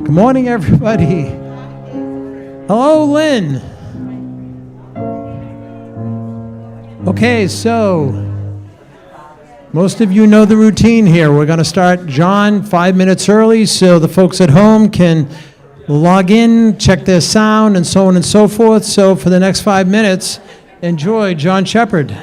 Good morning, everybody. Hello, Lynn. Okay, so most of you know the routine here. We're going to start John 5 minutes early so the folks at home can log in, check their sound, and so on and so forth. So for the next 5 minutes, enjoy John Shepherd.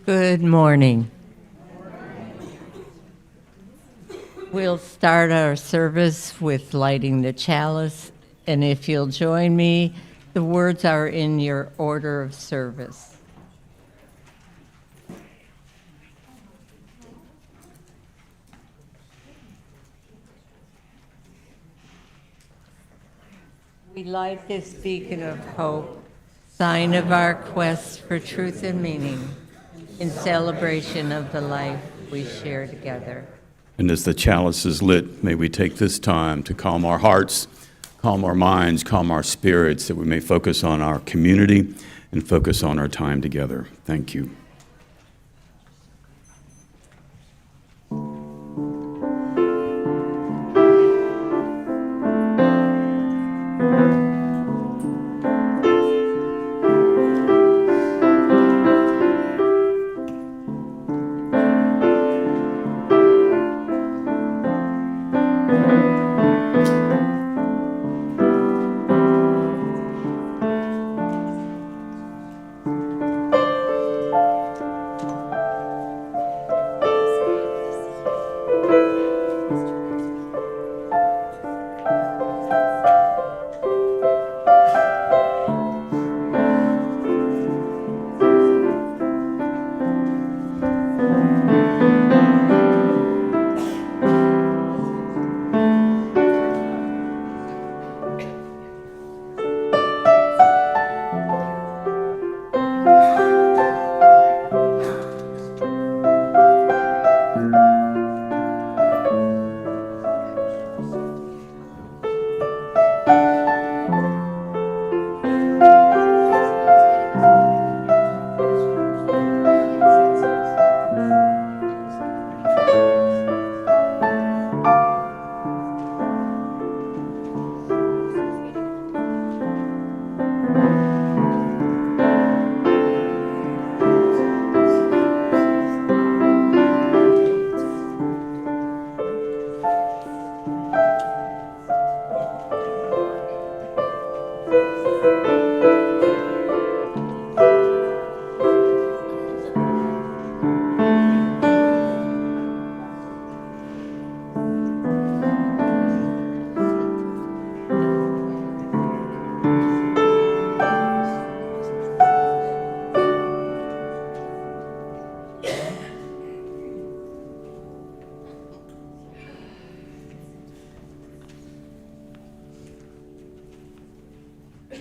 Good morning. We'll start our service with lighting the chalice, and if you'll join me, the words are in your order of service. We light this beacon of hope, sign of our quest for truth and meaning, in celebration of the life we share together. And as the chalice is lit, may we take this time to calm our hearts, calm our minds, calm our spirits, that we may focus on our community and focus on our time together. Thank you.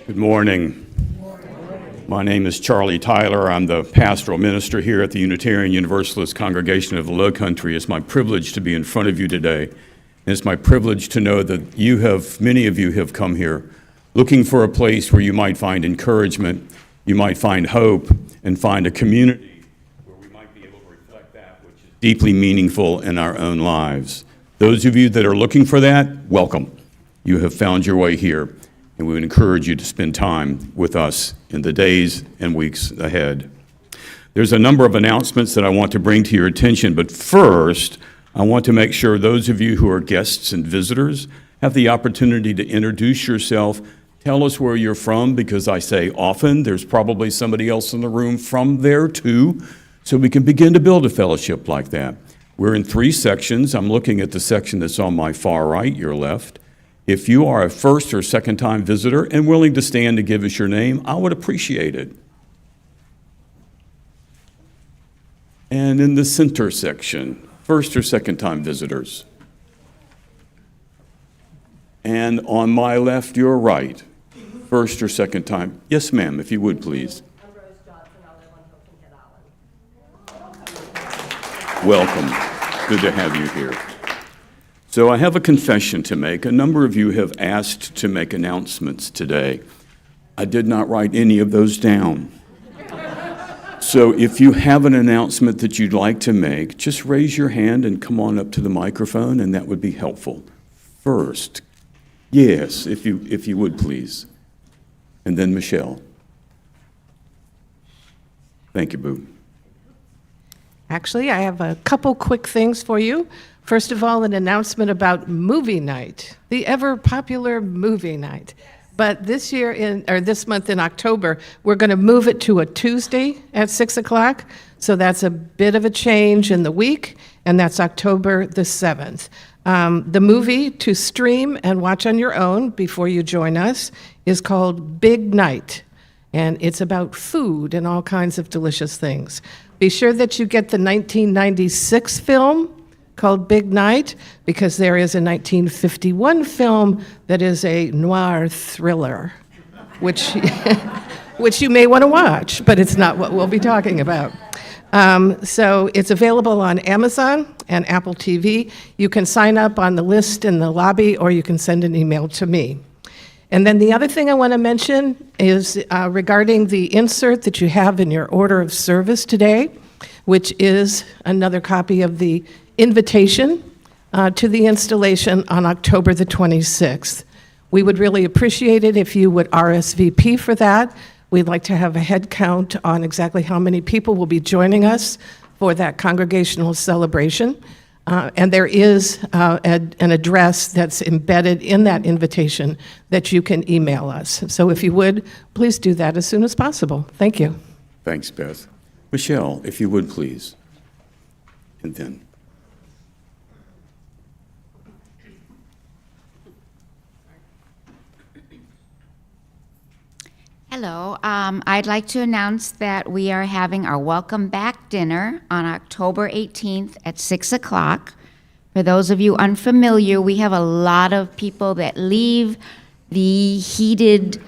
Good morning. My name is Charlie Tyler. I'm the pastoral minister here at the Unitarian Universalist congregation of the Low Country. It's my privilege to be in front of you today. And it's my privilege to know that many of you have come here looking for a place where you might find encouragement, you might find hope, and find a community where we might be able to reflect that which is deeply meaningful in our own lives. Those of you that are looking for that, welcome. You have found your way here. And we would encourage you to spend time with us in the days and weeks ahead. There's a number of announcements that I want to bring to your attention, but first, I want to make sure those of you who are guests and visitors have the opportunity to introduce yourself. Tell us where you're from, because I say often there's probably somebody else in the room from there too, so we can begin to build a fellowship like that. We're in 3 sections. I'm looking at the section that's on my far right, your left. If you are a first or second time visitor and willing to stand to give us your name, I would appreciate it. And in the center section, first or second time visitors. And on my left, your right, first or second time. Yes, ma'am, if you would, please. I'm Rose Johnson. I live on Hilton Head Island. Welcome. Good to have you here. So I have a confession to make. A number of you have asked to make announcements today. I did not write any of those down. So if you have an announcement that you'd like to make, just raise your hand and come on up to the microphone, and that would be helpful. First, yes, if you would, please. And then Michelle. Thank you, Boo. Actually, I have a couple quick things for you. First of all, an announcement about movie night, the ever popular movie night. But this year, this month in October, we're going to move it to a Tuesday at 6 o'clock. So that's a bit of a change in the week, and that's October the 7th. The movie to stream and watch on your own before you join us is called Big Night, and it's about food and all kinds of delicious things. Be sure that you get the 1996 film called Big Night, because there is a 1951 film that is a noir thriller, which, which you may want to watch, but it's not what we'll be talking about. So it's available on Amazon and Apple TV. You can sign up on the list in the lobby, or you can send an email to me. And then the other thing I want to mention is regarding the insert that you have in your order of service today, which is another copy of the invitation to the installation on October the 26th. We would really appreciate it if you would RSVP for that. We'd like to have a head count on exactly how many people will be joining us for that congregational celebration. And there is an address that's embedded in that invitation that you can email us. So if you would, please do that as soon as possible. Thank you. Thanks, Beth. Michelle, if you would, please. And then. Hello. I'd like to announce that we are having our welcome back dinner on October 18th at 6 o'clock. For those of you unfamiliar, we have a lot of people that leave the heated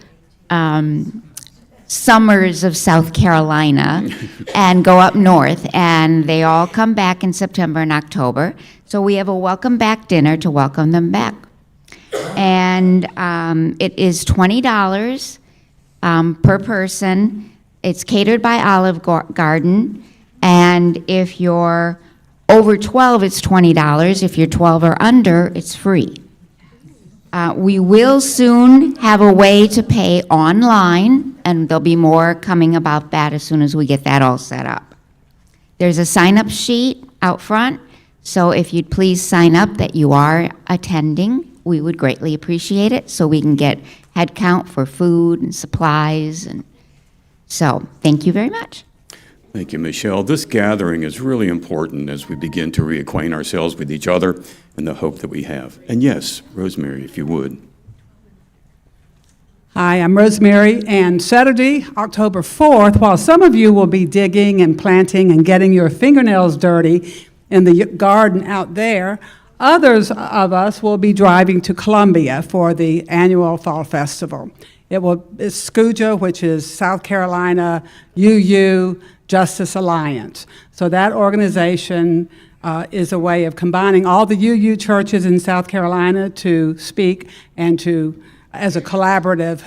summers of South Carolina and go up north, and they all come back in September and October. So we have a welcome back dinner to welcome them back. And it is $20 per person. It's catered by Olive Garden, and if you're over 12, it's $20. If you're 12 or under, it's free. We will soon have a way to pay online, and there'll be more coming about that as soon as we get that all set up. There's a sign-up sheet out front, so if you'd please sign up that you are attending, we would greatly appreciate it, so we can get head count for food and supplies. And so, thank you very much. Thank you, Michelle. This gathering is really important as we begin to reacquaint ourselves with each other and the hope that we have. And yes, Rosemary, if you would. Hi, I'm Rosemary, and Saturday, October 4th, while some of you will be digging and planting and getting your fingernails dirty in the garden out there, others of us will be driving to Columbia for the annual Fall Festival. It's SCUUJA, which is South Carolina UU Justice Alliance. So that organization is a way of combining all the UU churches in South Carolina to speak and to as a collaborative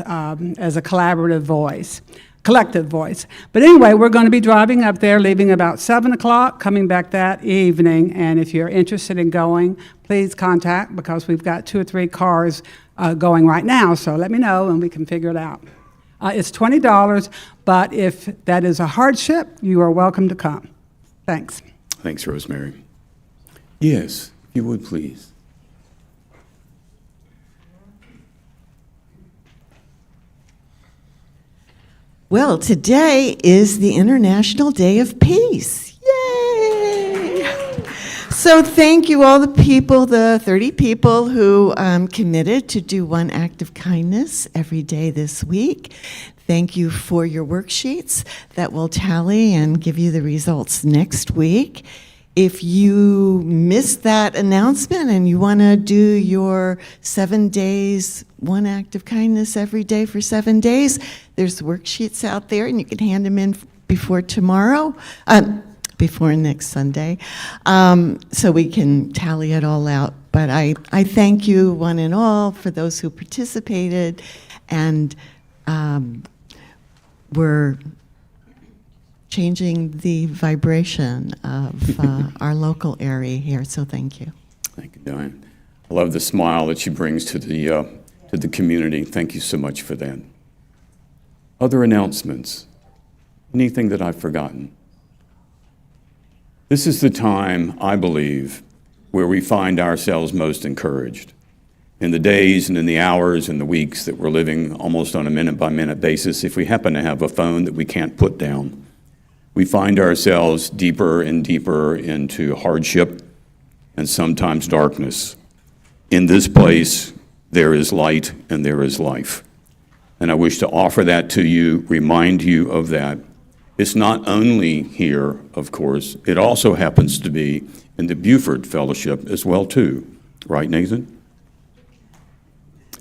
voice. Collective voice. But anyway, we're going to be driving up there, leaving about 7 o'clock, coming back that evening. And if you're interested in going, please contact, because we've got 2 or 3 cars going right now. So let me know and we can figure it out. It's $20, but if that is a hardship, you are welcome to come. Thanks. Thanks, Rosemary. Yes, if you would, please. Well, today is the International Day of Peace. Yay! So thank you, all the people, the 30 people who committed to do one act of kindness every day this week. Thank you for your worksheets that will tally and give you the results next week. If you missed that announcement and you want to do your 7 days, one act of kindness every day for 7 days, there's worksheets out there, and you can hand them in before tomorrow, before next Sunday, so we can tally it all out. But I thank you one and all for those who participated, and we're changing the vibration of our local area here, so thank you. Thank you, Diane. I love the smile that she brings to the community. Thank you so much for that. Other announcements? Anything that I've forgotten? This is the time, I believe, where we find ourselves most encouraged. In the days and in the hours and the weeks that we're living almost on a minute-by-minute basis, if we happen to have a phone that we can't put down, we find ourselves deeper and deeper into hardship and sometimes darkness. In this place, there is light and there is life. And I wish to offer that to you, remind you of that. It's not only here, of course, it also happens to be in the Beaufort Fellowship as well, too. Right, Nathan?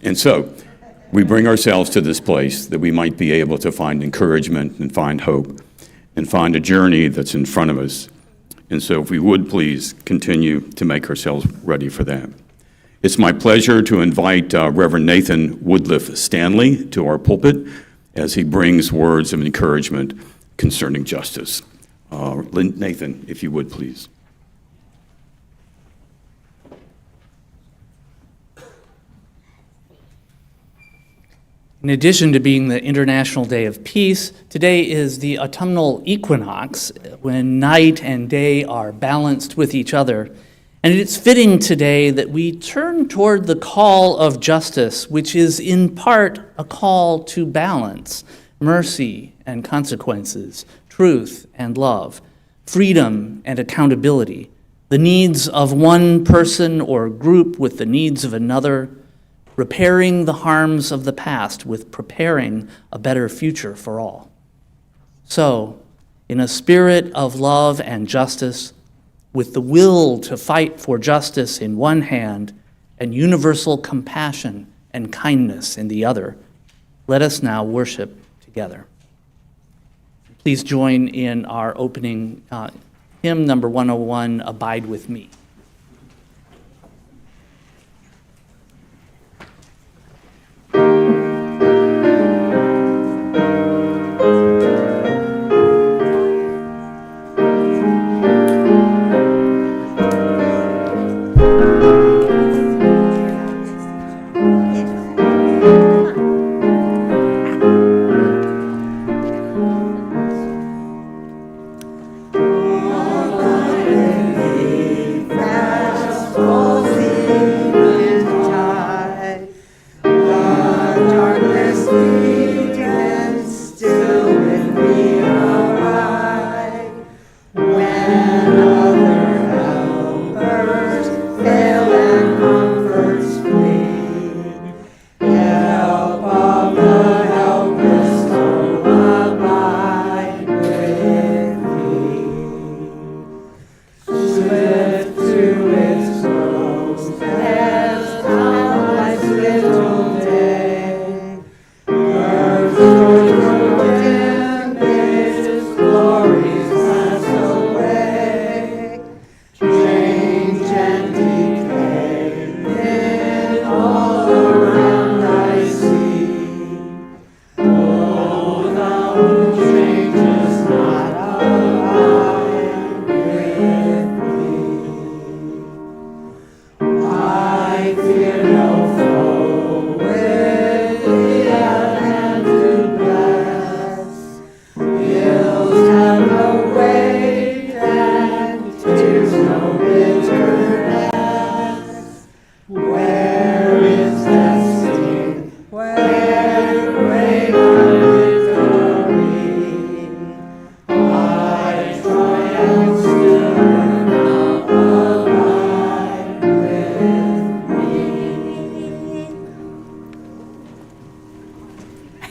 And so, we bring ourselves to this place that we might be able to find encouragement and find hope and find a journey that's in front of us. And so if we would please continue to make ourselves ready for that. It's my pleasure to invite Reverend Nathan Woodliff-Stanley to our pulpit as he brings words of encouragement concerning justice. Nathan, if you would please. In addition to being the International Day of Peace, today is the autumnal equinox, when night and day are balanced with each other. And it's fitting today that we turn toward the call of justice, which is in part a call to balance, mercy and consequences, truth and love, freedom and accountability, the needs of one person or group with the needs of another, repairing the harms of the past with preparing a better future for all. So, in a spirit of love and justice, with the will to fight for justice in one hand and universal compassion and kindness in the other, let us now worship together. Please join in our opening hymn number 101, Abide With Me.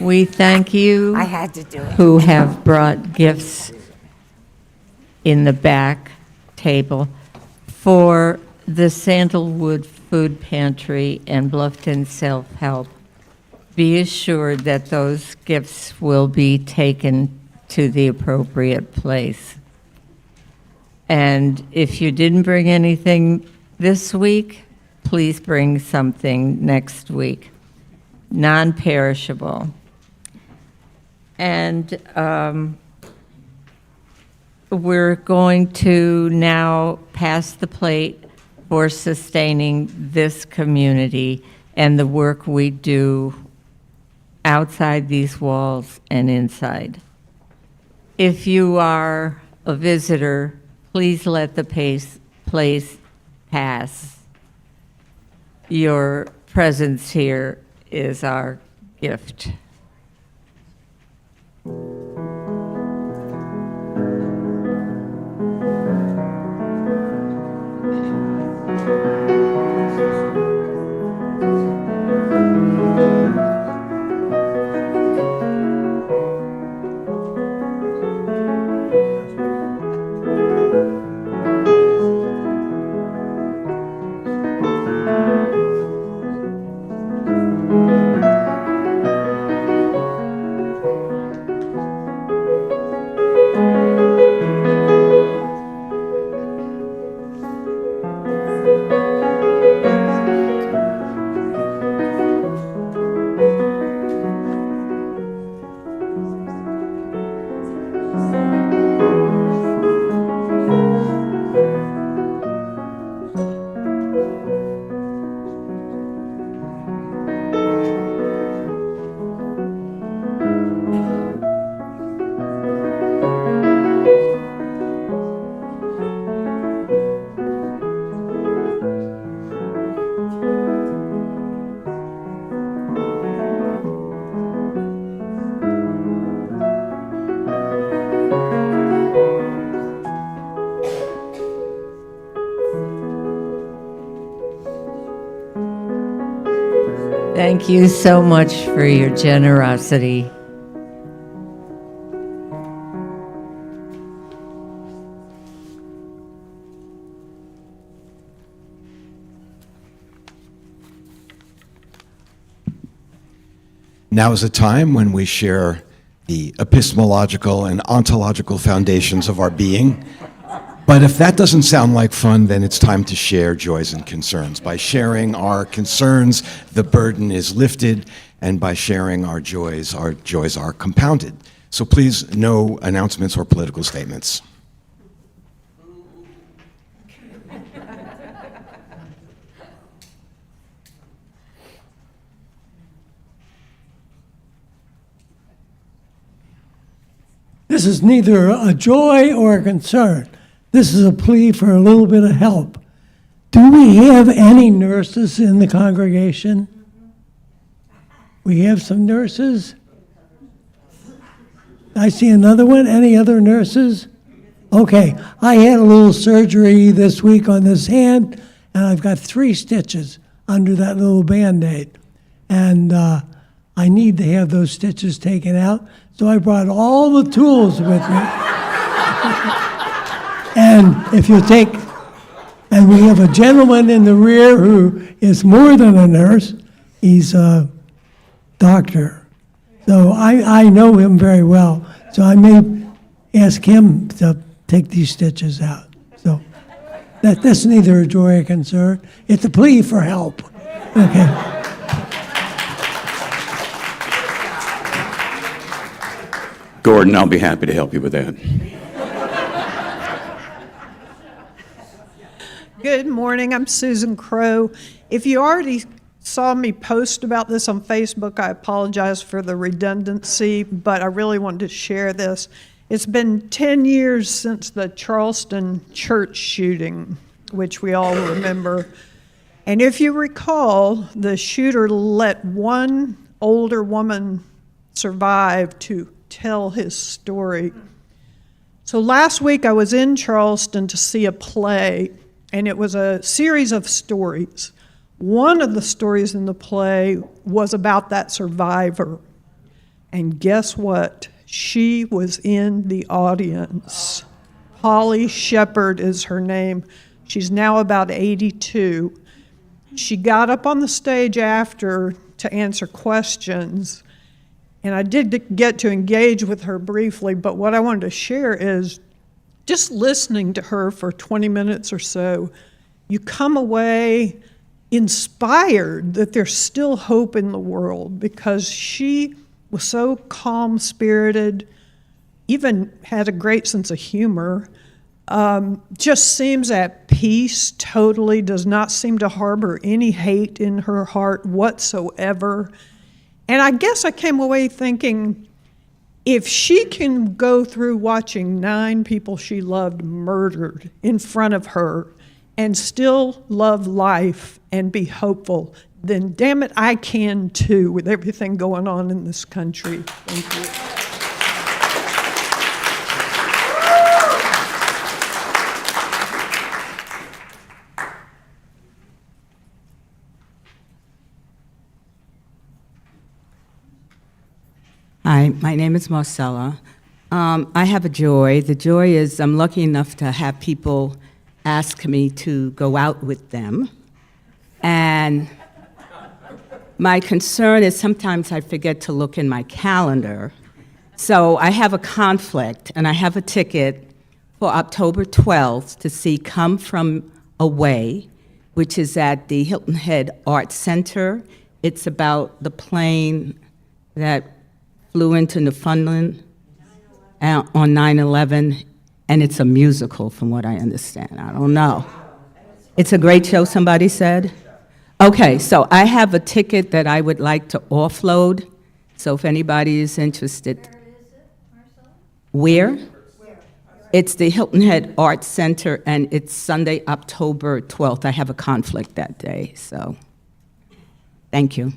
We thank you I had to do it. who have brought gifts in the back table for the Sandalwood Food Pantry and Bluffton Self-Help. Be assured that those gifts will be taken to the appropriate place. And if you didn't bring anything this week, please bring something next week, non-perishable. And we're going to now pass the plate for sustaining this community and the work we do outside these walls and inside. If you are a visitor, please let the place pass. Your presence here is our gift. Thank you so much for your generosity. Now is a time when we share the epistemological and ontological foundations of our being. But if that doesn't sound like fun, then it's time to share joys and concerns. By sharing our concerns, the burden is lifted, and by sharing our joys are compounded. So please, no announcements or political statements. This is neither a joy or a concern. This is a plea for a little bit of help. Do we have any nurses in the congregation? We have some nurses. I see another one. Any other nurses? Okay, I had a little surgery this week on this hand, and I've got 3 stitches under that little Band-Aid. And I need to have those stitches taken out, so I brought all the tools with me. And if you take, and we have a gentleman in the rear who is more than a nurse, he's a doctor. So I know him very well, so I may ask him to take these stitches out. So that's neither a joy or concern, it's a plea for help. Okay. Gordon, I'll be happy to help you with that. Good morning, I'm Susan Crow. If you already saw me post about this on Facebook, I apologize for the redundancy, but I really wanted to share this. It's been 10 years since the Charleston church shooting, which we all remember. And if you recall, the shooter let one older woman survive to tell his story. So last week I was in Charleston to see a play, and it was a series of stories. One of the stories in the play was about that survivor. And guess what? She was in the audience. Holly Shepard is her name. She's now about 82. She got up on the stage after to answer questions. And I did get to engage with her briefly, but what I wanted to share is just listening to her for 20 minutes or so, you come away inspired that there's still hope in the world because she was so calm-spirited, even had a great sense of humor, just seems at peace totally, does not seem to harbor any hate in her heart whatsoever. And I guess I came away thinking, if she can go through watching 9 people she loved murdered in front of her and still love life and be hopeful, then damn it, I can too, with everything going on in this country. Thank you. Hi, my name is Marcella. I have a joy. The joy is I'm lucky enough to have people ask me to go out with them. And my concern is sometimes I forget to look in my calendar. So I have a conflict, and I have a ticket for October 12th to see Come From Away, which is at the Hilton Head Art Center. It's about the plane that flew into Newfoundland on 9/11, and it's a musical from what I understand. I don't know. It's a great show, somebody said? Okay, so I have a ticket that I would like to offload, so if anybody is interested. Where is it, Marcella? Where? It's the Hilton Head Art Center, and it's Sunday, October 12th. I have a conflict that day, so thank you.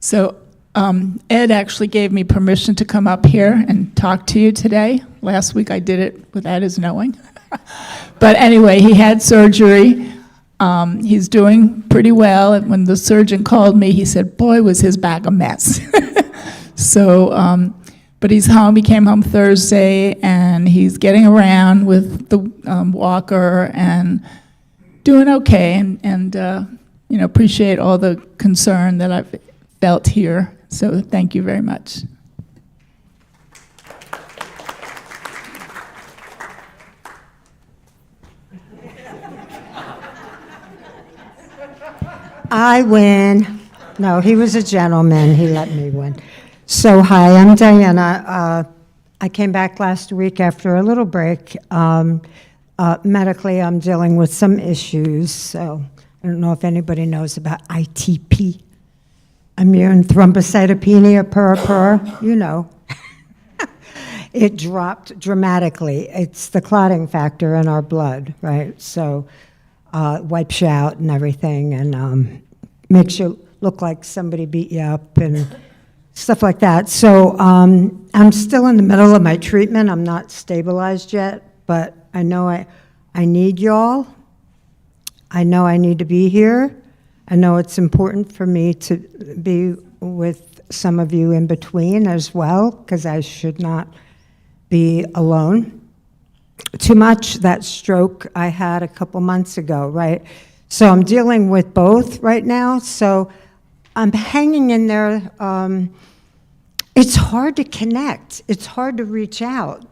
So Ed actually gave me permission to come up here and talk to you today. Last week I did it without his knowing. But anyway, he had surgery. He's doing pretty well. And when the surgeon called me, he said, boy, was his back a mess. So, but he's home. He came home Thursday, and he's getting around with the walker and doing okay. And appreciate all the concern that I've felt here. So thank you very much. I win. No, he was a gentleman. He let me win. So, hi, I'm Diana. I came back last week after a little break. Medically, I'm dealing with some issues. So, I don't know if anybody knows about ITP, immune thrombocytopenia, you know. It dropped dramatically. It's the clotting factor in our blood, right? So, wipes you out and everything, and makes you look like somebody beat you up and stuff like that. So I'm still in the middle of my treatment. I'm not stabilized yet, but I know I need y'all. I know I need to be here. I know it's important for me to be with some of you in between as well, because I should not be alone too much. That stroke I had a couple months ago, right? So I'm dealing with both right now. So I'm hanging in there. It's hard to connect. It's hard to reach out.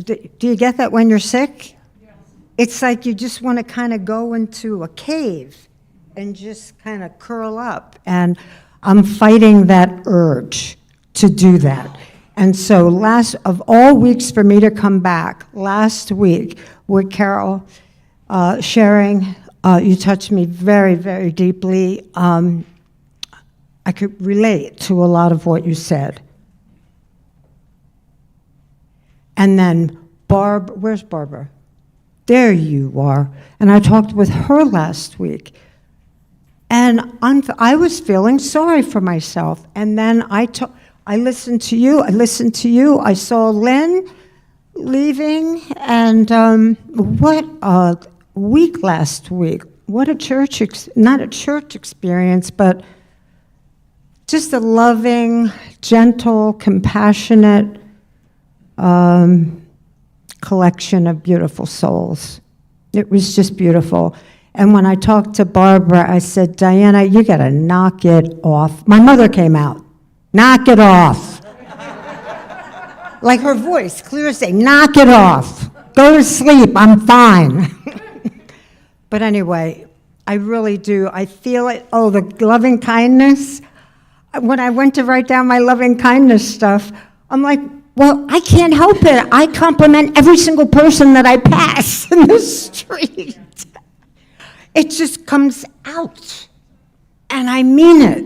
Do you get that when you're sick? Yes. It's like you just want to kind of go into a cave and just kind of curl up. And I'm fighting that urge to do that. And so last of all weeks for me to come back, last week with Carol sharing, you touched me very, very deeply. I could relate to a lot of what you said. And then where's Barbara? There you are. And I talked with her last week. And I was feeling sorry for myself. And then I listened to you. I saw Lynn leaving. And what a week last week. What a church, not a church experience, but just a loving, gentle, compassionate collection of beautiful souls. It was just beautiful. And when I talked to Barbara, I said, Diana, you got to knock it off. My mother came out. Knock it off. Like her voice, clear as day, knock it off. Go to sleep, I'm fine. But anyway, I really do. I feel it. Oh, the loving kindness. When I went to write down my loving kindness stuff, I'm like, well, I can't help it. I compliment every single person that I pass in the street. It just comes out. And I mean it.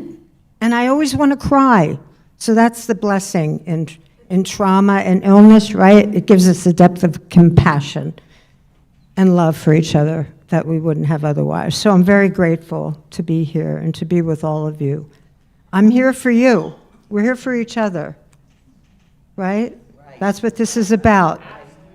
And I always want to cry. So that's the blessing in trauma and illness, right? It gives us a depth of compassion and love for each other that we wouldn't have otherwise. So I'm very grateful to be here and to be with all of you. I'm here for you. We're here for each other, right? That's what this is about,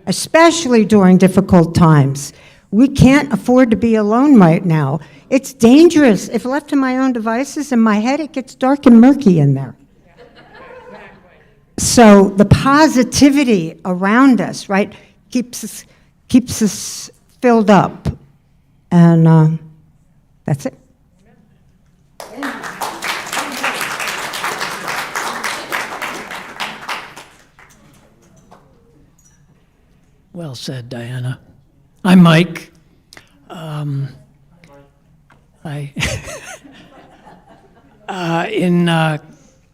especially during difficult times. We can't afford to be alone right now. It's dangerous. If left to my own devices in my head, it gets dark and murky in there. So the positivity around us, right, keeps us filled up. And that's it. Well said, Diana. I'm Mike. In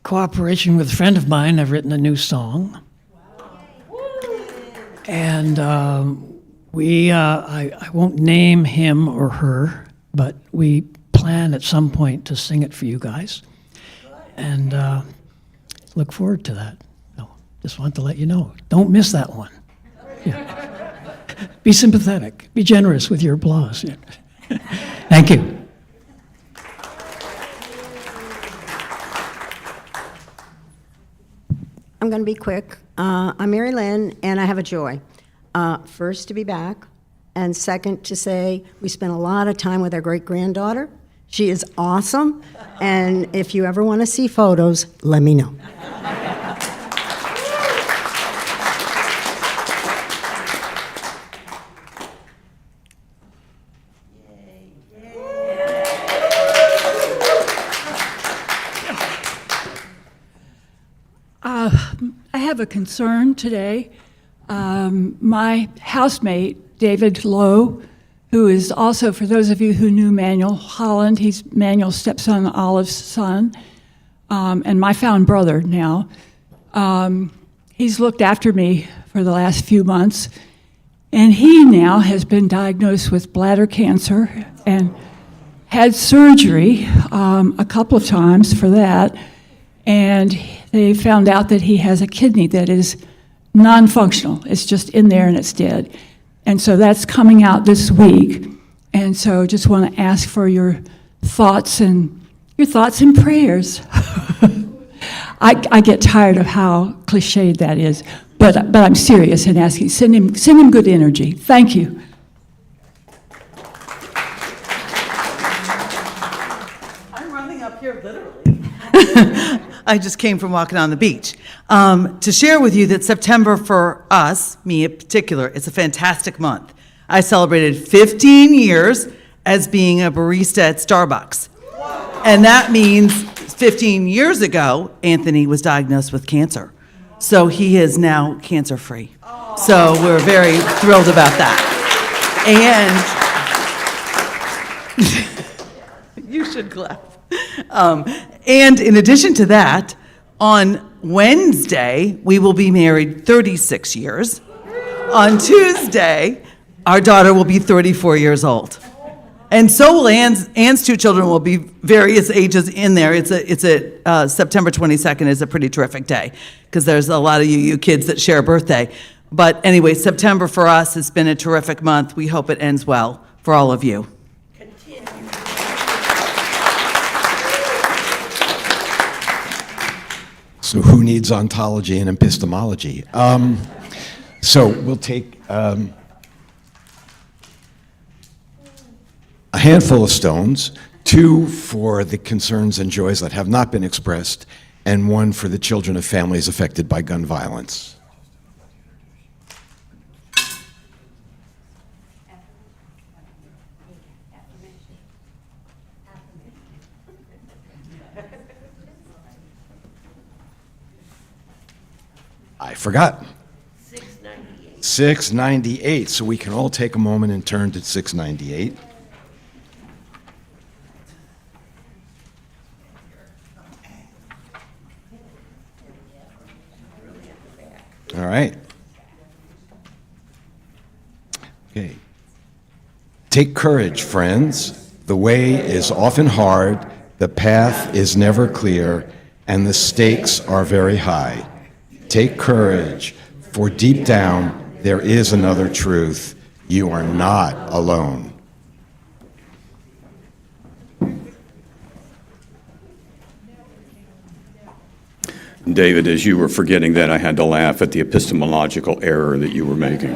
cooperation with a friend of mine, I've written a new song. And I won't name him or her, but we plan at some point to sing it for you guys. And look forward to that. So just want to let you know. Don't miss that one. Yeah. Be sympathetic. Be generous with your applause. Yeah. Thank you. I'm going to be quick. I'm Mary Lynn, and I have a joy. First, to be back, and second, to say we spent a lot of time with our great-granddaughter. She is awesome, and if you ever want to see photos, let me know. I have a concern today. My housemate, David Lowe, who is also, for those of you who knew Manuel Holland, he's Manuel's stepson, Olive's son, and my found brother now. He's looked after me for the last few months, and he now has been diagnosed with bladder cancer and had surgery a couple of times for that, and they found out that he has a kidney that is non-functional. It's just in there and it's dead. And so that's coming out this week. And so just want to ask for your thoughts and prayers. I get tired of how cliched that is, but I'm serious in asking. Send him good energy. Thank you. I'm running up here literally. I just came from walking on the beach. To share with you that September for us, me in particular, is a fantastic month. I celebrated 15 years as being a barista at Starbucks. And that means 15 years ago, Anthony was diagnosed with cancer. So he is now cancer-free. So we're very thrilled about that. And you should clap. And in addition to that, on Wednesday, we will be married 36 years. On Tuesday, our daughter will be 34 years old. And so will Ann's two children will be various ages in there. September 22nd is a pretty terrific day because there's a lot of you kids that share a birthday. But anyway, September for us has been a terrific month. We hope it ends well for all of you. So who needs ontology and epistemology? So we'll take a handful of stones, 2 for the concerns and joys that have not been expressed, and 1 for the children of families affected by gun violence. I forgot. 698. So we can all take a moment and turn to 698. All right. Okay. Take courage, friends. The way is often hard, the path is never clear, and the stakes are very high. Take courage, for deep down there is another truth. You are not alone. David, as you were forgetting that, I had to laugh at the epistemological error that you were making.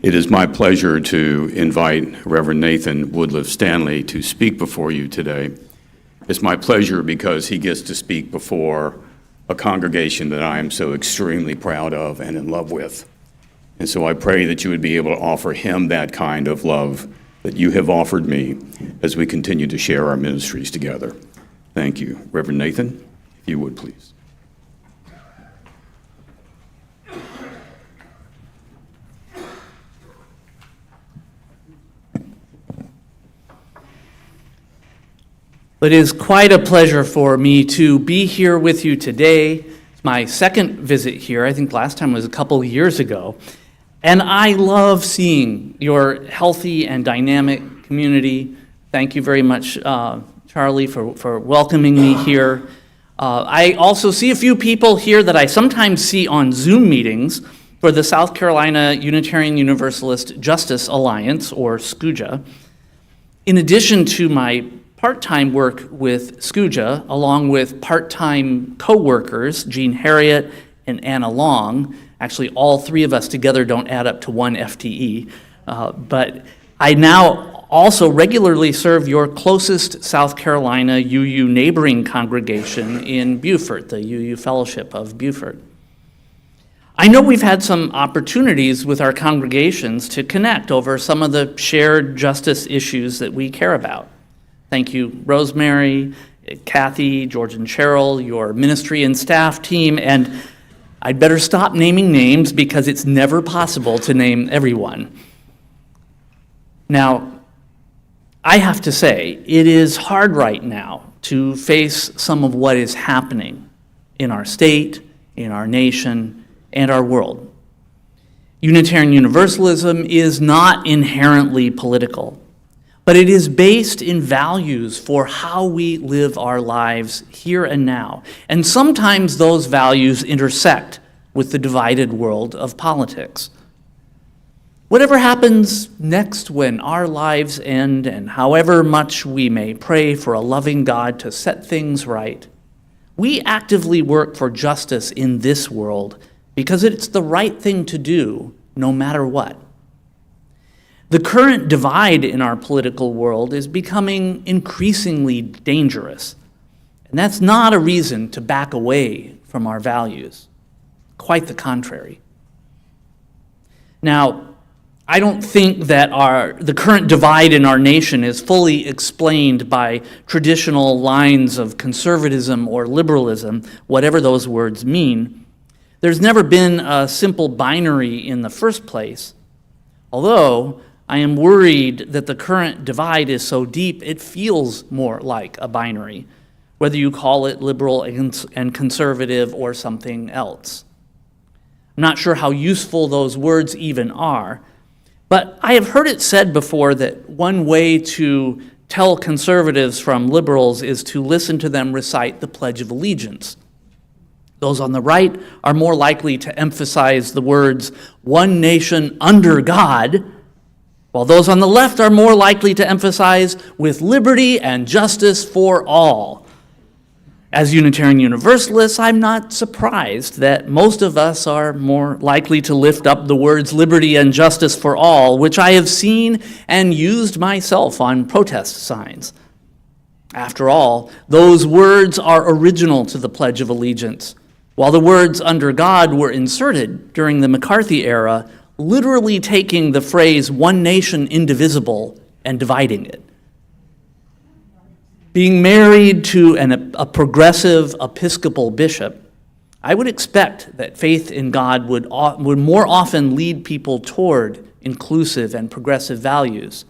It is my pleasure to invite Reverend Nathan Woodliff-Stanley to speak before you today. It's my pleasure because he gets to speak before a congregation that I am so extremely proud of and in love with. And so I pray that you would be able to offer him that kind of love that you have offered me as we continue to share our ministries together. Thank you. Reverend Nathan, if you would, please. It is quite a pleasure for me to be here with you today. It's my second visit here. I think last time was a couple of years ago. And I love seeing your healthy and dynamic community. Thank you very much, Charlie, for welcoming me here. I also see a few people here that I sometimes see on Zoom meetings for the South Carolina Unitarian Universalist Justice Alliance, or SCUUJA. In addition to my part-time work with SCUUJA, along with part-time co-workers, Jean Harriet and Anna Long. Actually, all three of us together don't add up to one FTE. But I now also regularly serve your closest South Carolina UU neighboring congregation in Beaufort, the UU Fellowship of Beaufort. I know we've had some opportunities with our congregations to connect over some of the shared justice issues that we care about. Thank you, Rosemary, Kathy, George and Cheryl, your ministry and staff team, and I'd better stop naming names because it's never possible to name everyone. Now, I have to say, it is hard right now to face some of what is happening in our state, in our nation, and our world. Unitarian Universalism is not inherently political, but it is based in values for how we live our lives here and now. And sometimes those values intersect with the divided world of politics. Whatever happens next when our lives end, and however much we may pray for a loving God to set things right, we actively work for justice in this world because it's the right thing to do no matter what. The current divide in our political world is becoming increasingly dangerous, and that's not a reason to back away from our values. Quite the contrary. Now, I don't think that the current divide in our nation is fully explained by traditional lines of conservatism or liberalism, whatever those words mean. There's never been a simple binary in the first place, although I am worried that the current divide is so deep it feels more like a binary, whether you call it liberal and conservative or something else. I'm not sure how useful those words even are, but I have heard it said before that one way to tell conservatives from liberals is to listen to them recite the Pledge of Allegiance. Those on the right are more likely to emphasize the words, "one nation under God," while those on the left are more likely to emphasize, "with liberty and justice for all." As Unitarian Universalists, I'm not surprised that most of us are more likely to lift up the words liberty and justice for all, which I have seen and used myself on protest signs. After all, those words are original to the Pledge of Allegiance, while the words under God were inserted during the McCarthy era, literally taking the phrase "one nation indivisible" and dividing it. Being married to a progressive Episcopal bishop, I would expect that faith in God would more often lead people toward inclusive and progressive values,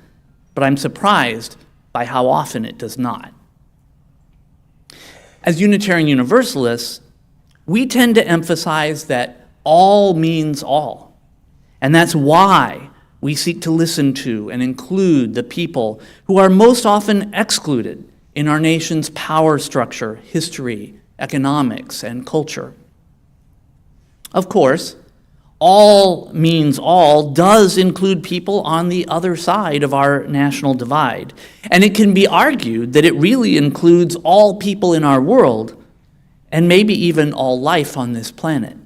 but I'm surprised by how often it does not. As Unitarian Universalists, we tend to emphasize that all means all, and that's why we seek to listen to and include the people who are most often excluded in our nation's power structure, history, economics, and culture. Of course, all means all does include people on the other side of our national divide, and it can be argued that it really includes all people in our world, and maybe even all life on this planet.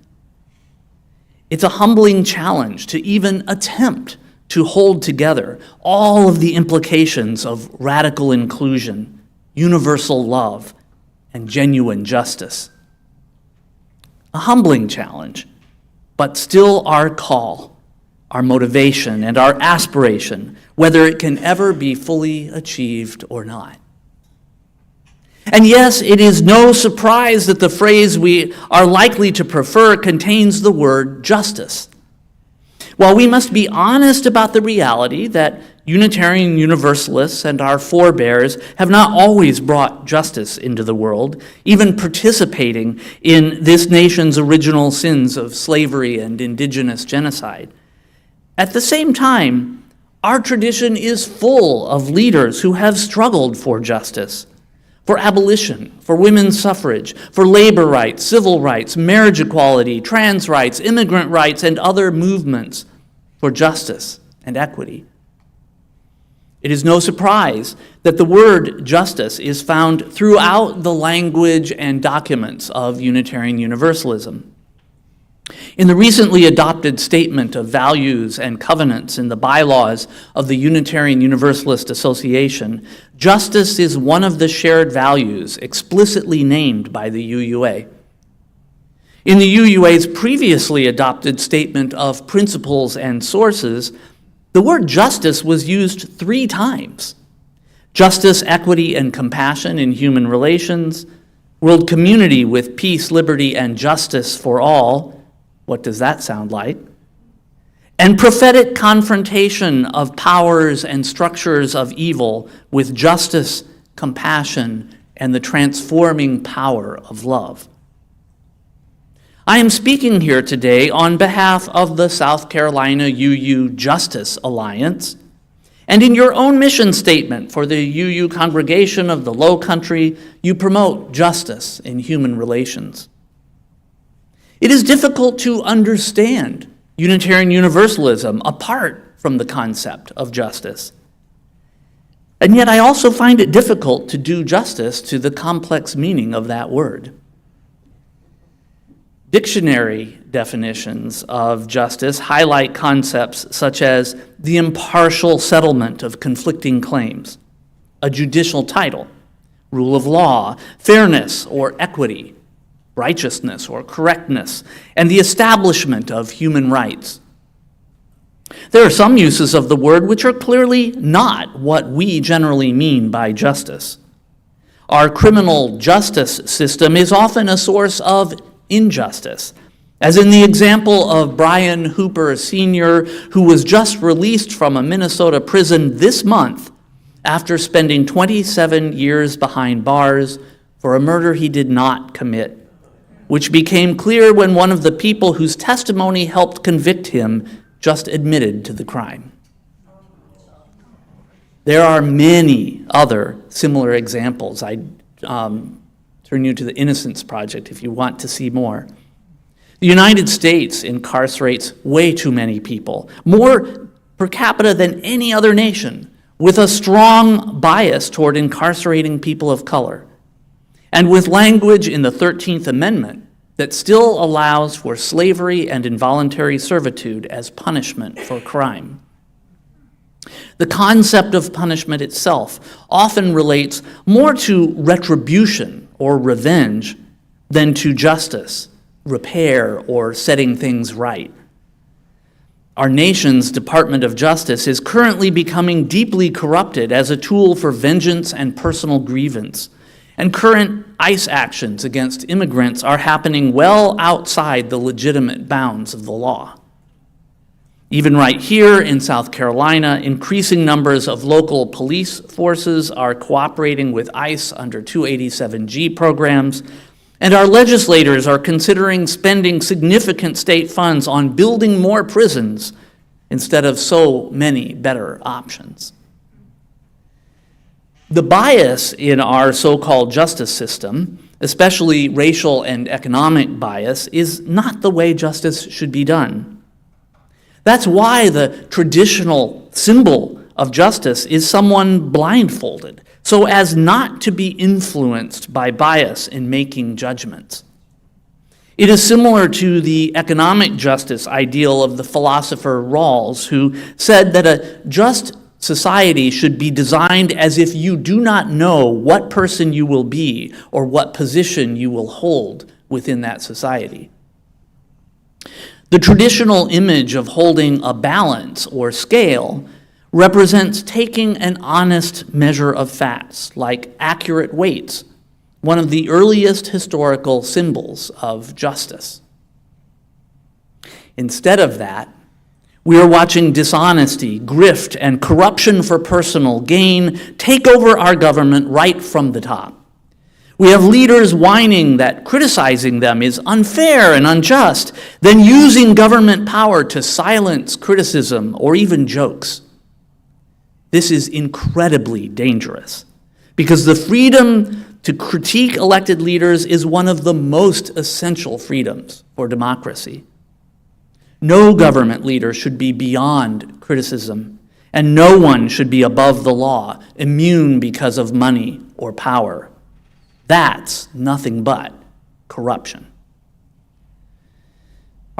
It's a humbling challenge to even attempt to hold together all of the implications of radical inclusion, universal love, and genuine justice. A humbling challenge, but still our call, our motivation, and our aspiration, whether it can ever be fully achieved or not. And yes, it is no surprise that the phrase we are likely to prefer contains the word justice. While we must be honest about the reality that Unitarian Universalists and our forebears have not always brought justice into the world, even participating in this nation's original sins of slavery and indigenous genocide. At the same time, our tradition is full of leaders who have struggled for justice, for abolition, for women's suffrage, for labor rights, civil rights, marriage equality, trans rights, immigrant rights, and other movements for justice and equity. It is no surprise that the word justice is found throughout the language and documents of Unitarian Universalism. In the recently adopted Statement of Values and Covenants in the bylaws of the Unitarian Universalist Association, justice is one of the shared values explicitly named by the UUA. In the UUA's previously adopted Statement of Principles and Sources, the word justice was used 3 times. Justice, equity, and compassion in human relations, world community with peace, liberty, and justice for all. What does that sound like? And prophetic confrontation of powers and structures of evil with justice, compassion, and the transforming power of love. I am speaking here today on behalf of the South Carolina UU Justice Alliance, and in your own mission statement for the UU congregation of the Low Country, you promote justice in human relations. It is difficult to understand Unitarian Universalism apart from the concept of justice. And yet I also find it difficult to do justice to the complex meaning of that word. Dictionary definitions of justice highlight concepts such as the impartial settlement of conflicting claims, a judicial title, rule of law, fairness or equity, righteousness or correctness, and the establishment of human rights. There are some uses of the word which are clearly not what we generally mean by justice. Our criminal justice system is often a source of injustice, as in the example of Brian Hooper Sr., who was just released from a Minnesota prison this month after spending 27 years behind bars for a murder he did not commit, which became clear when one of the people whose testimony helped convict him just admitted to the crime. There are many other similar examples. I turn you to the Innocence Project if you want to see more. The United States incarcerates way too many people, more per capita than any other nation, with a strong bias toward incarcerating people of color, and with language in the 13th Amendment that still allows for slavery and involuntary servitude as punishment for crime. The concept of punishment itself often relates more to retribution or revenge than to justice, repair, or setting things right. Our nation's Department of Justice is currently becoming deeply corrupted as a tool for vengeance and personal grievance. And current ICE actions against immigrants are happening well outside the legitimate bounds of the law. Even right here in South Carolina, increasing numbers of local police forces are cooperating with ICE under 287G programs, and our legislators are considering spending significant state funds on building more prisons instead of so many better options. The bias in our so-called justice system, especially racial and economic bias, is not the way justice should be done. That's why the traditional symbol of justice is someone blindfolded, so as not to be influenced by bias in making judgments. It is similar to the economic justice ideal of the philosopher Rawls, who said that a just society should be designed as if you do not know what person you will be or what position you will hold within that society. The traditional image of holding a balance or scale represents taking an honest measure of facts, like accurate weights, one of the earliest historical symbols of justice. Instead of that, we are watching dishonesty, grift, and corruption for personal gain take over our government right from the top. We have leaders whining that criticizing them is unfair and unjust, then using government power to silence criticism or even jokes. This is incredibly dangerous because the freedom to critique elected leaders is one of the most essential freedoms for democracy. No government leader should be beyond criticism, and no one should be above the law, immune because of money or power. That's nothing but corruption.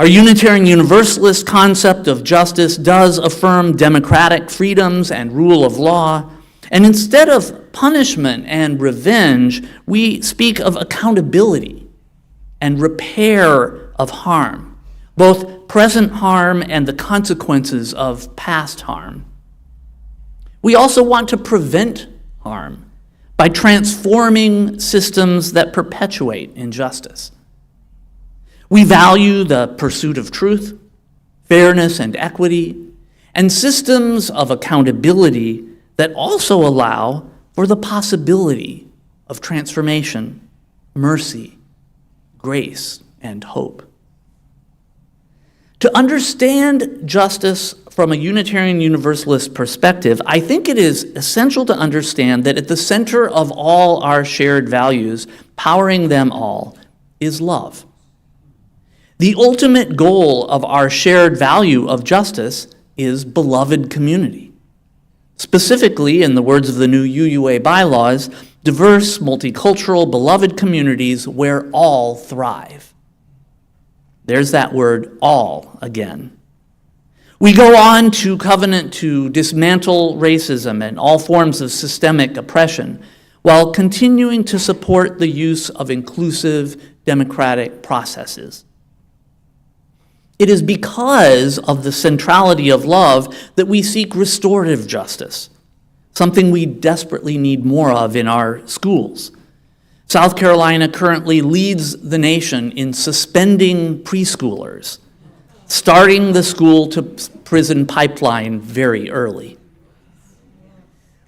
Our Unitarian Universalist concept of justice does affirm democratic freedoms and rule of law, and instead of punishment and revenge, we speak of accountability and repair of harm, both present harm and the consequences of past harm. We also want to prevent harm by transforming systems that perpetuate injustice. We value the pursuit of truth, fairness and equity, and systems of accountability that also allow for the possibility of transformation, mercy, grace, and hope. To understand justice from a Unitarian Universalist perspective, I think it is essential to understand that at the center of all our shared values, powering them all, is love. The ultimate goal of our shared value of justice is beloved community. Specifically, in the words of the new UUA bylaws, diverse, multicultural, beloved communities where all thrive. There's that word all again. We go on to covenant to dismantle racism and all forms of systemic oppression while continuing to support the use of inclusive democratic processes. It is because of the centrality of love that we seek restorative justice, something we desperately need more of in our schools. South Carolina currently leads the nation in suspending preschoolers, starting the school to prison pipeline very early.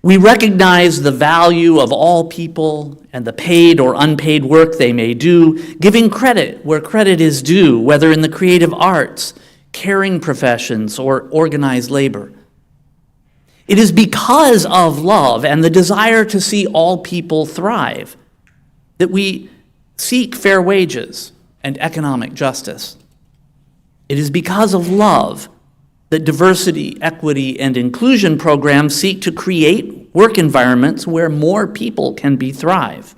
We recognize the value of all people and the paid or unpaid work they may do, giving credit where credit is due, whether in the creative arts, caring professions, or organized labor. It is because of love and the desire to see all people thrive that we seek fair wages and economic justice. It is because of love that diversity, equity, and inclusion programs seek to create work environments where more people can thrive.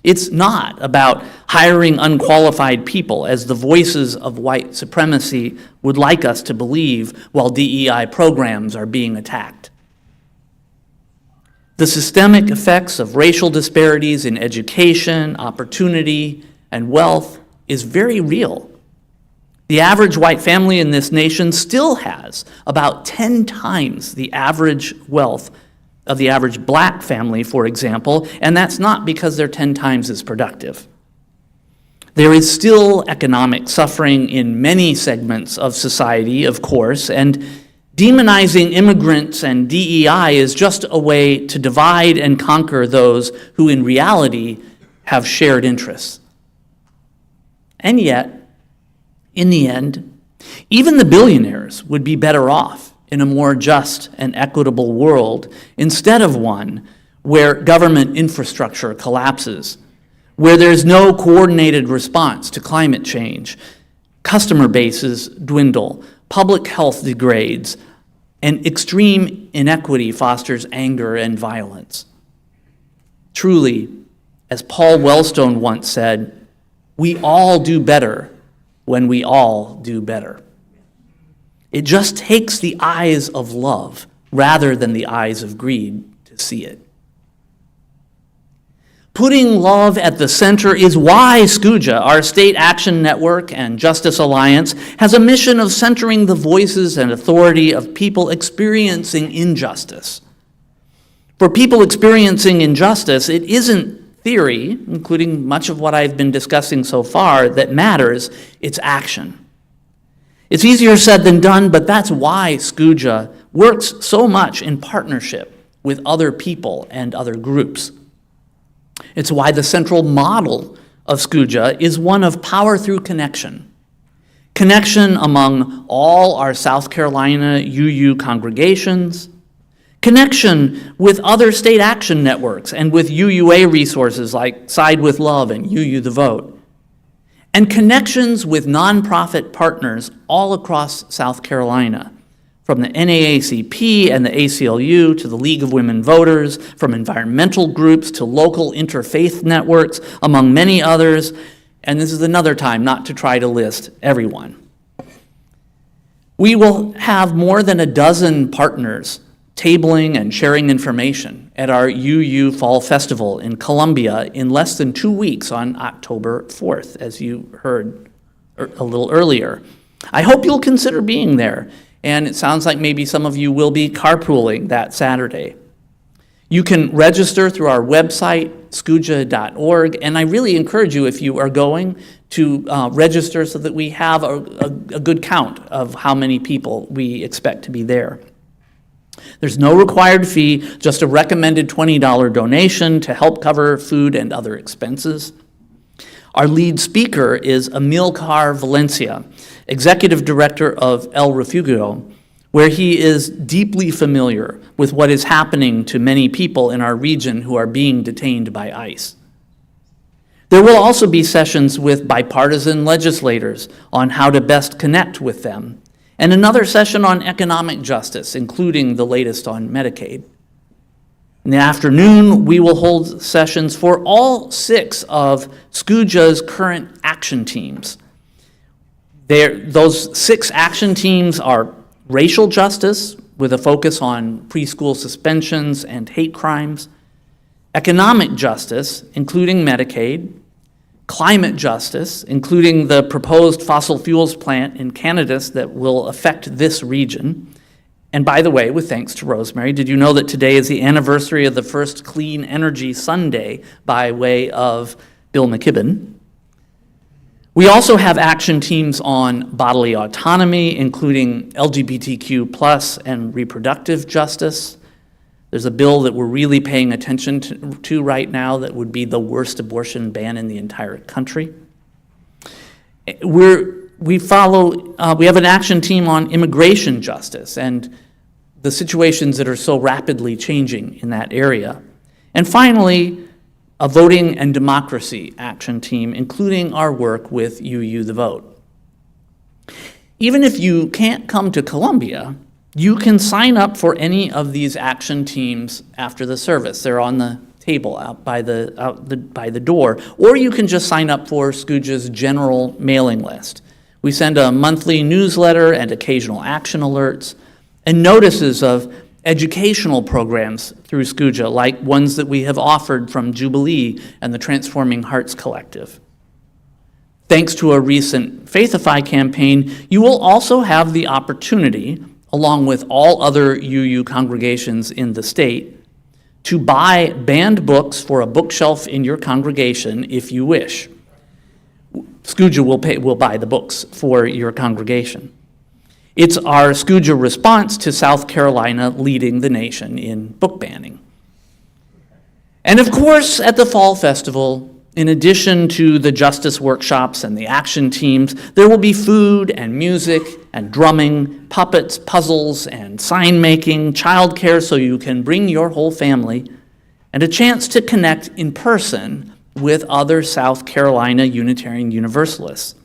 It's not about hiring unqualified people, as the voices of white supremacy would like us to believe, while DEI programs are being attacked. The systemic effects of racial disparities in education, opportunity, and wealth is very real. The average white family in this nation still has about 10 times the average wealth of the average black family, for example, and that's not because they're 10 times as productive. There is still economic suffering in many segments of society, of course, and demonizing immigrants and DEI is just a way to divide and conquer those who in reality have shared interests. And yet, in the end, even the billionaires would be better off in a more just and equitable world instead of one where government infrastructure collapses, where there's no coordinated response to climate change, customer bases dwindle, public health degrades, and extreme inequity fosters anger and violence. Truly, as Paul Wellstone once said, we all do better when we all do better. It just takes the eyes of love rather than the eyes of greed to see it. Putting love at the center is why SCUUJA, our state action network and Justice Alliance, has a mission of centering the voices and authority of people experiencing injustice. For people experiencing injustice, it isn't theory, including much of what I've been discussing so far, that matters, it's action. It's easier said than done, but that's why SCUUJA works so much in partnership with other people and other groups. It's why the central model of SCUUJA is one of power through connection. Connection among all our South Carolina UU congregations, connection with other state action networks and with UUA resources like Side with Love and UU the Vote, and connections with nonprofit partners all across South Carolina, from the NAACP and the ACLU to the League of Women Voters, from environmental groups to local interfaith networks, among many others. And this is another time not to try to list everyone. We will have more than a dozen partners tabling and sharing information at our UU Fall Festival in Columbia in less than 2 weeks on October 4th, as you heard a little earlier. I hope you'll consider being there, and it sounds like maybe some of you will be carpooling that Saturday. You can register through our website, SCUUJA.org, and I really encourage you, if you are going, to register so that we have a good count of how many people we expect to be there. There's no required fee, just a recommended $20 donation to help cover food and other expenses. Our lead speaker is Amilcar Valencia, Executive Director of El Refugio, where he is deeply familiar with what is happening to many people in our region who are being detained by ICE. There will also be sessions with bipartisan legislators on how to best connect with them, and another session on economic justice, including the latest on Medicaid. In the afternoon, we will hold sessions for all 6 of SCUUJA's current action teams. Those 6 action teams are racial justice, with a focus on preschool suspensions and hate crimes, economic justice, including Medicaid, climate justice, including the proposed fossil fuels plant in Canada that will affect this region. And by the way, with thanks to Rosemary, did you know that today is the anniversary of the first Clean Energy Sunday by way of Bill McKibben? We also have action teams on bodily autonomy, including LGBTQ+ and reproductive justice. There's a bill that we're really paying attention to right now that would be the worst abortion ban in the entire country. We have an action team on immigration justice and the situations that are so rapidly changing in that area. And finally, a voting and democracy action team, including our work with UU The Vote. Even if you can't come to Columbia, you can sign up for any of these action teams after the service. They're on the table out by the door, or you can just sign up for SCUUJA's general mailing list. We send a monthly newsletter and occasional action alerts and notices of educational programs through SCUUJA, like ones that we have offered from Jubilee and the Transforming Hearts Collective. Thanks to a recent Faithify campaign, you will also have the opportunity, along with all other UU congregations in the state, to buy banned books for a bookshelf in your congregation if you wish. SCUUJA will buy the books for your congregation. It's our SCUUJA response to South Carolina leading the nation in book banning. And of course, at the Fall Festival, in addition to the justice workshops and the action teams, there will be food and music and drumming, puppets, puzzles, and sign making, childcare so you can bring your whole family, and a chance to connect in person with other South Carolina Unitarian Universalists.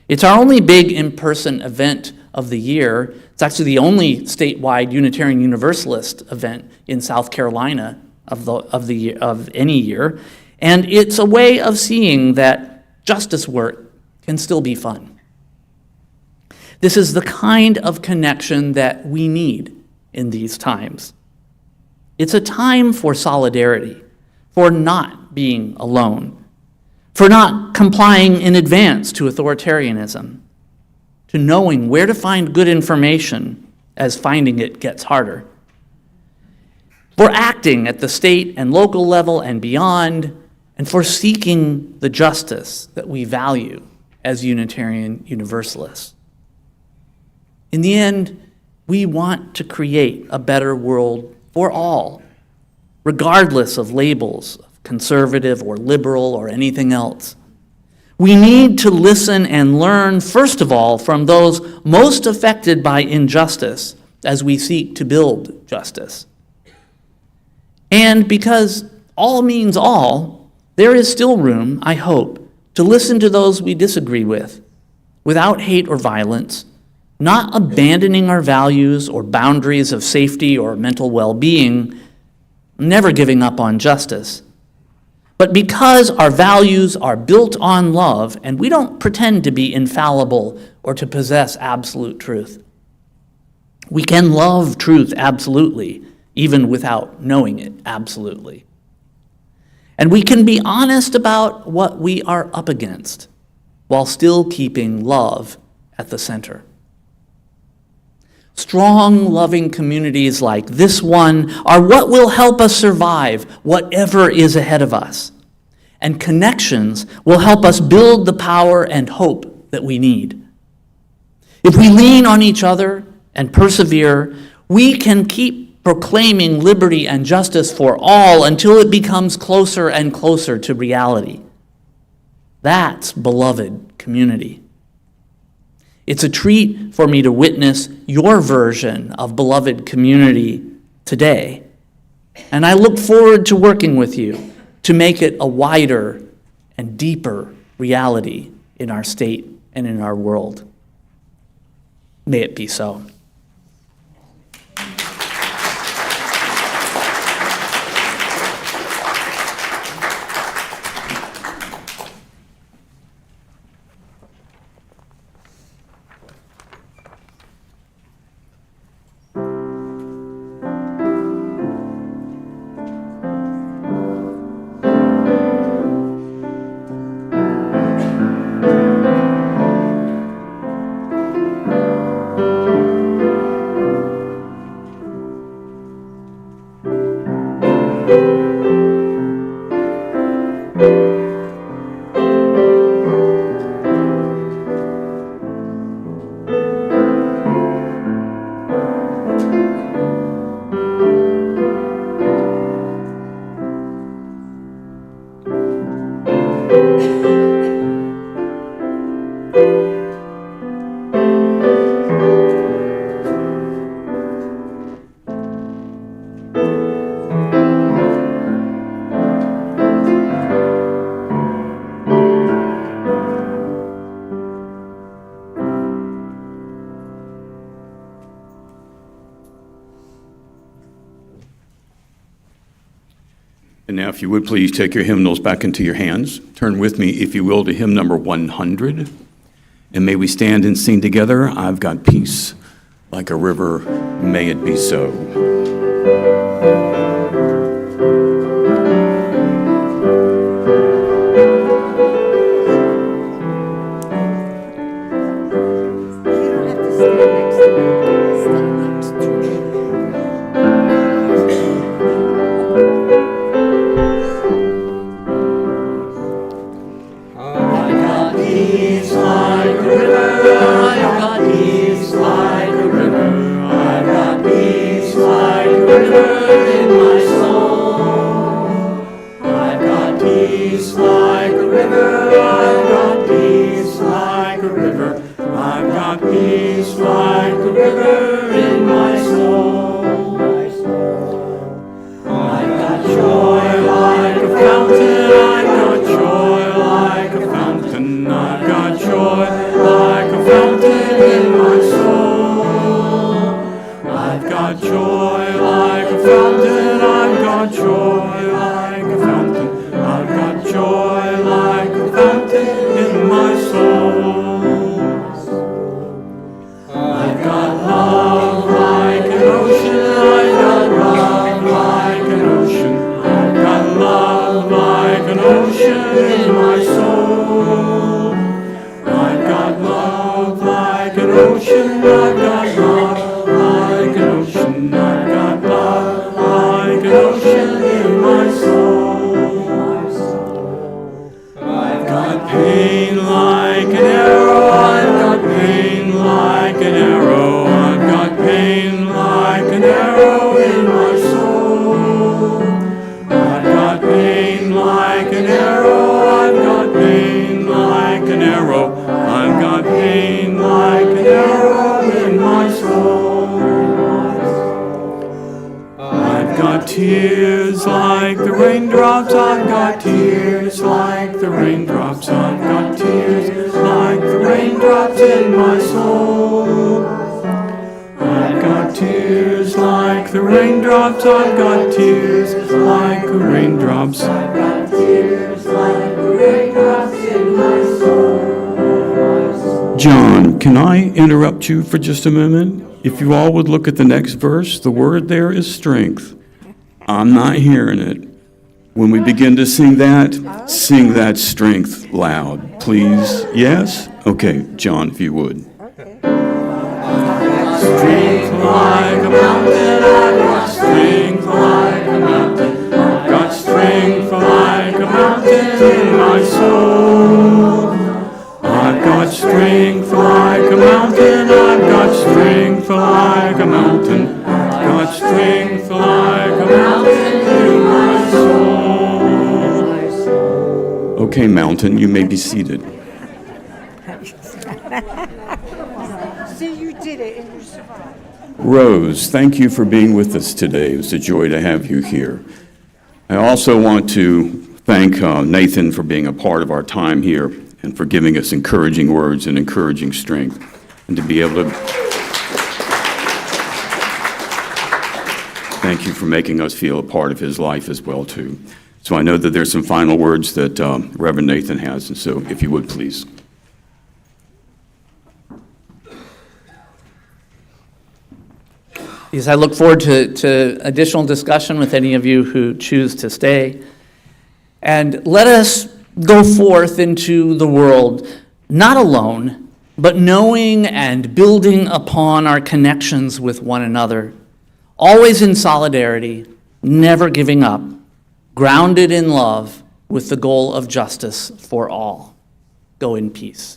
It's our only big in-person event of the year. It's actually the only statewide Unitarian Universalist event in South Carolina of any year. And it's a way of seeing that justice work can still be fun. This is the kind of connection that we need in these times. It's a time for solidarity, for not being alone, for not complying in advance to authoritarianism, to knowing where to find good information as finding it gets harder, for acting at the state and local level and beyond, and for seeking the justice that we value as Unitarian Universalists. In the end, we want to create a better world for all, regardless of labels of conservative or liberal or anything else. We need to listen and learn, first of all, from those most affected by injustice as we seek to build justice. And because all means all, there is still room, I hope, to listen to those we disagree with, without hate or violence, not abandoning our values or boundaries of safety or mental well-being, never giving up on justice, But because our values are built on love, and we don't pretend to be infallible or to possess absolute truth, we can love truth absolutely, even without knowing it absolutely. And we can be honest about what we are up against, while still keeping love at the center. Strong, loving communities like this one are what will help us survive whatever is ahead of us. And connections will help us build the power and hope that we need. If we lean on each other and persevere, we can keep proclaiming liberty and justice for all until it becomes closer and closer to reality. That's beloved community. It's a treat for me to witness your version of beloved community today, and I look forward to working with you to make it a wider and deeper reality in our state and in our world. May it be so. And now, if you would please take your hymnals back into your hands. Turn with me, if you will, to hymn number 100. And may we stand and sing together, I've got peace like a river, may it be so. Tears like the raindrops, I've got tears like the raindrops, I've got tears like the raindrops in my soul. I've got tears like the raindrops, I've got tears like the raindrops, I've got tears John, can I interrupt you for just a moment? If you all would look at the next verse, the word there is strength. I'm not hearing it. When we begin to sing that strength loud, please. Yes? Okay, John, if you would. Strength like a mountain, I've got strength like a mountain. I've got strength like a mountain in my soul. I've got strength like a mountain, I've got strength like a mountain. I've got strength like a mountain in my soul. Okay, mountain, you may be seated. See, you did it and you survived. Rose, thank you for being with us today. It was a joy to have you here. I also want to thank Nathan for being a part of our time here and for giving us encouraging words and encouraging strength, and to be able to thank you for making us feel a part of his life as well, too. So I know that there's some final words that Reverend Nathan has, and so if you would, please. Yes, I look forward to additional discussion with any of you who choose to stay. And let us go forth into the world, not alone, but knowing and building upon our connections with one another, always in solidarity, never giving up, grounded in love, with the goal of justice for all. Go in peace.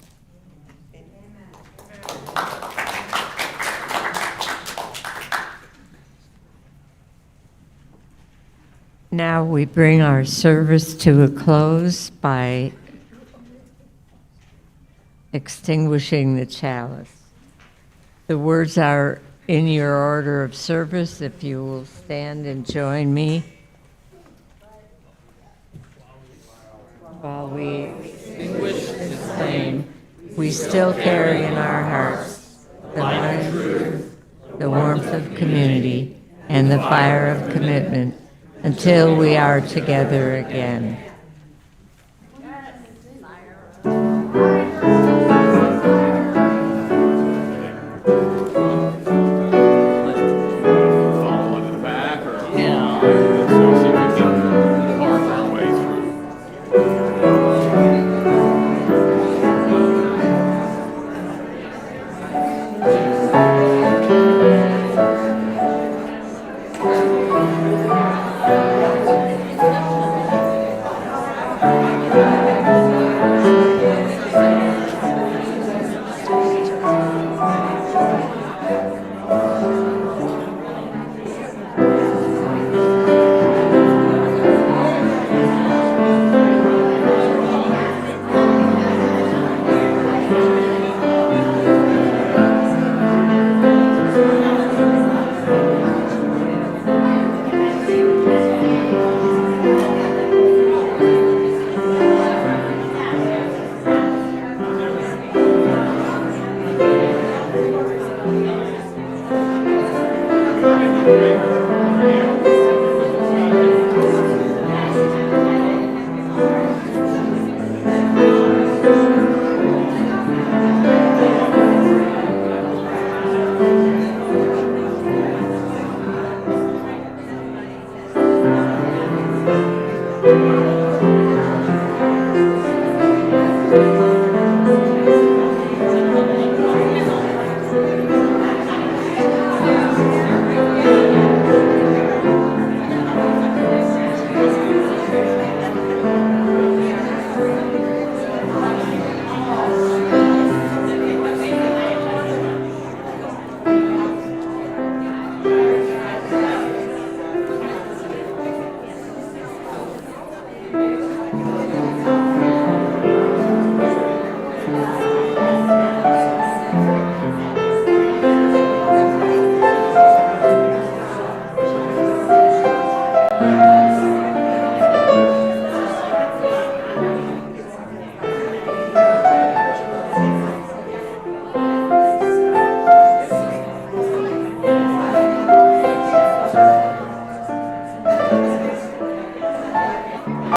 Now we bring our service to a close by extinguishing the chalice. The words are in your order of service, if you will stand and join me. While we extinguish the flame, we still carry in our hearts the light of truth, the warmth of community, and the fire of commitment, until we are together again.